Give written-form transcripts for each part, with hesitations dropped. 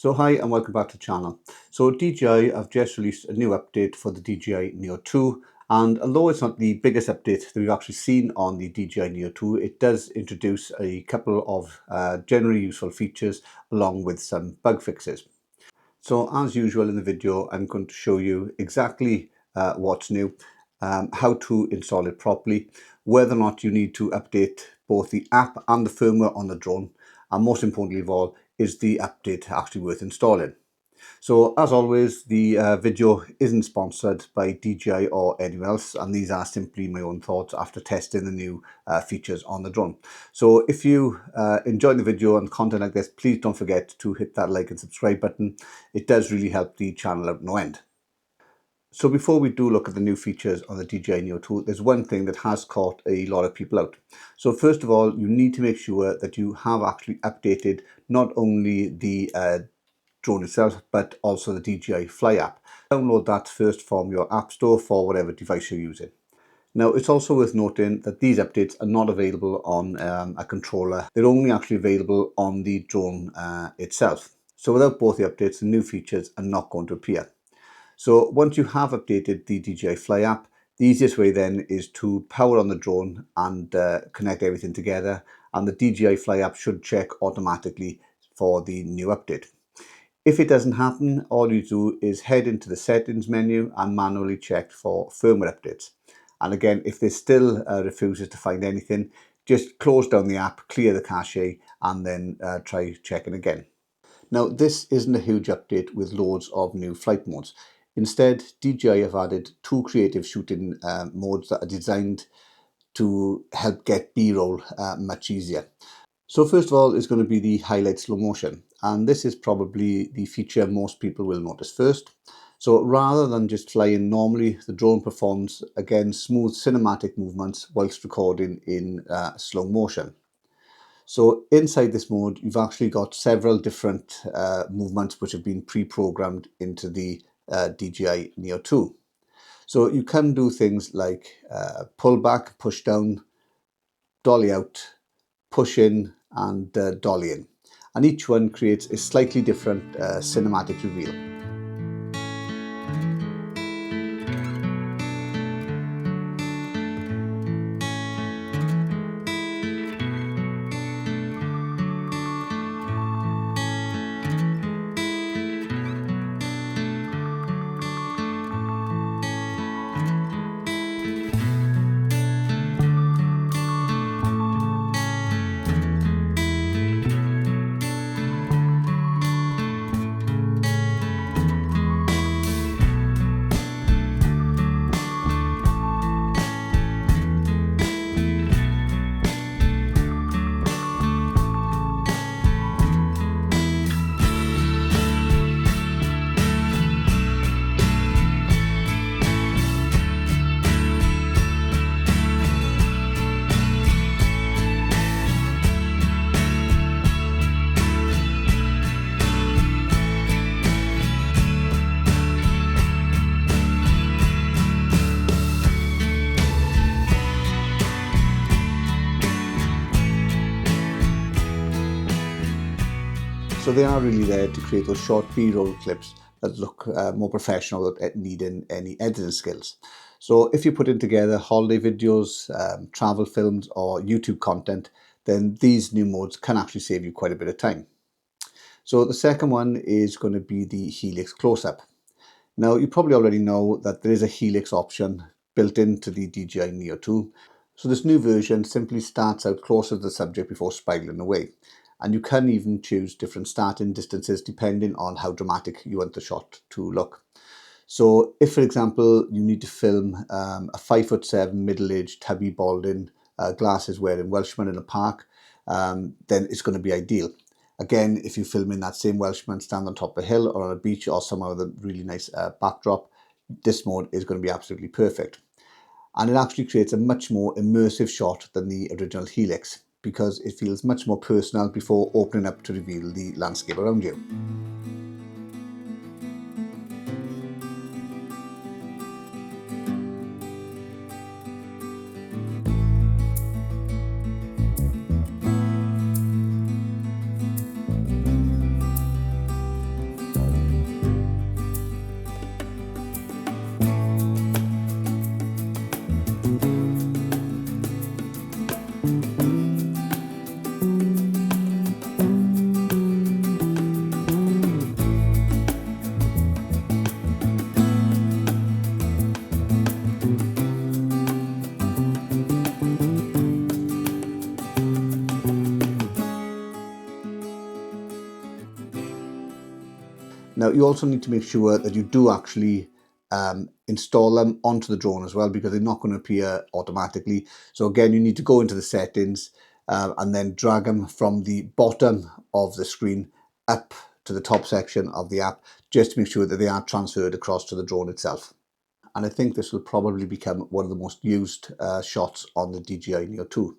So hi and welcome back to the channel. So DJI have just released a new update for the DJI Neo 2, and although it's not the biggest update that we've actually seen on the DJI Neo 2, it does introduce a couple of generally useful features along with some bug fixes. So as usual in the video, I'm going to show you exactly what's new, how to install it properly, whether or not you need to update both the app and the firmware on the drone, and most importantly of all, is the update actually worth installing. So as always, the video isn't sponsored by DJI or anyone else, and these are simply my own thoughts after testing the new features on the drone. So if you enjoy the video and content like this, please don't forget to hit that like and subscribe button. It does really help the channel out no end. So before we do look at the new features on the DJI Neo 2, there's one thing that has caught a lot of people out. So first of all, you need to make sure that you have actually updated not only the drone itself, but also the DJI Fly App. Download that first from your app store for whatever device you're using. Now, it's also worth noting that these updates are not available on a controller. They're only actually available on the drone itself. So without both the updates, the new features are not going to appear. So once you have updated the DJI Fly app, the easiest way then is to power on the drone and connect everything together, and the DJI Fly app should check automatically for the new update. If it doesn't happen, all you do is head into the settings menu and manually check for firmware updates. And again, if this still refuses to find anything, just close down the app, clear the cache, and then try checking again. Now, this isn't a huge update with loads of new flight modes. Instead, DJI have added two creative shooting modes that are designed to help get B-roll much easier. So first of all is going to be the highlight slow motion, and this is probably the feature most people will notice first. So rather than just flying normally, the drone performs again smooth cinematic movements whilst recording in slow motion. So inside this mode, you've actually got several different movements which have been pre-programmed into the DJI Neo 2. So you can do things like pull back, push down, dolly out, push in, and dolly in. And each one creates a slightly different cinematic reveal. So they are really there to create those short B-roll clips that look more professional without needing any editing skills. So if you're putting together holiday videos, travel films or YouTube content, then these new modes can actually save you quite a bit of time. So the second one is going to be the Helix Close-Up. Now you probably already know that there is a Helix option built into the DJI Neo 2. So this new version simply starts out closer to the subject before spiraling away. And you can even choose different starting distances depending on how dramatic you want the shot to look. So if, for example, you need to film a 5'7" middle-aged, tubby, balding, glasses wearing Welshman in a park, then it's going to be ideal. Again, if you film in that same Welshman stand on top of a hill or on a beach or somewhere with a really nice backdrop, this mode is going to be absolutely perfect. And it actually creates a much more immersive shot than the original Helix, because it feels much more personal before opening up to reveal the landscape around you. Now you also need to make sure that you do actually install them onto the drone as well, because they're not going to appear automatically. So again, you need to go into the settings and then drag them from the bottom of the screen up to the top section of the app, just to make sure that they are transferred across to the drone itself. And I think this will probably become one of the most used shots on the DJI Neo 2.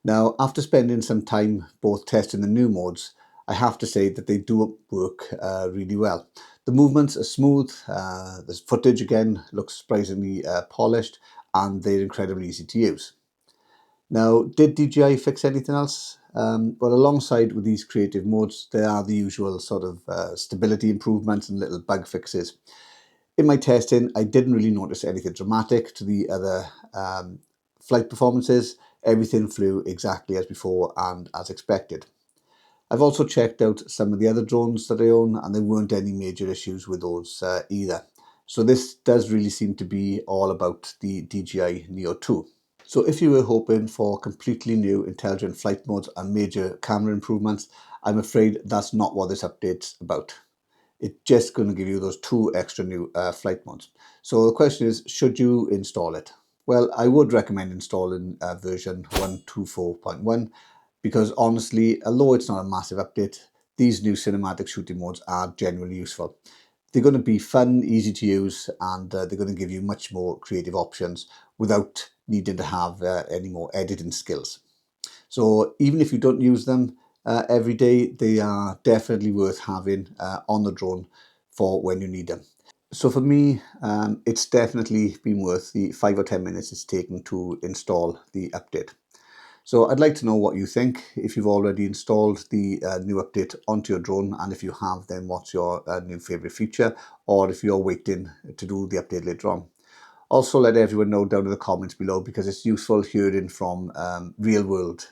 Now, after spending some time both testing the new modes, I have to say that they do work really well. The movements are smooth, the footage again looks surprisingly polished, and they're incredibly easy to use. Now, did DJI fix anything else? Well, alongside with these creative modes, there are the usual sort of stability improvements and little bug fixes. In my testing, I didn't really notice anything dramatic to the other flight performances. Everything flew exactly as before and as expected. I've also checked out some of the other drones that I own, and there weren't any major issues with those either. So this does really seem to be all about the DJI Neo 2. So if you were hoping for completely new intelligent flight modes and major camera improvements, I'm afraid that's not what this update's about. It's just going to give you those 2 extra new flight modes. So the question is, should you install it? Well, I would recommend installing version 124.1, because honestly, although it's not a massive update, these new cinematic shooting modes are genuinely useful. They're going to be fun, easy to use, and they're going to give you much more creative options without needing to have any more editing skills. So even if you don't use them every day, they are definitely worth having on the drone for when you need them. So for me, it's definitely been worth the 5 or 10 minutes it's taken to install the update. So I'd like to know what you think, if you've already installed the new update onto your drone, and if you have, then what's your new favorite feature, or if you're waiting to do the update later on. Also, let everyone know down in the comments below, because it's useful hearing from real world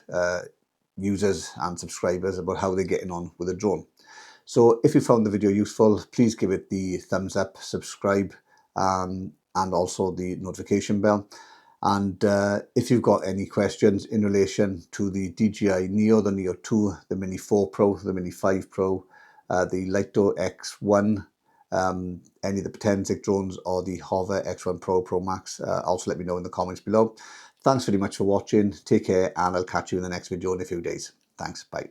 users and subscribers about how they're getting on with the drone. So if you found the video useful, please give it the thumbs up, subscribe, and also the notification bell. And if you've got any questions in relation to the DJI Neo, the Neo 2, the Mini 4 Pro, the Mini 5 Pro, the Lito X1, any of the Potensic drones, or the Hover X1 Pro, Pro Max, also let me know in the comments below. Thanks very much for watching. Take care, and I'll catch you in the next video in a few days. Thanks. Bye.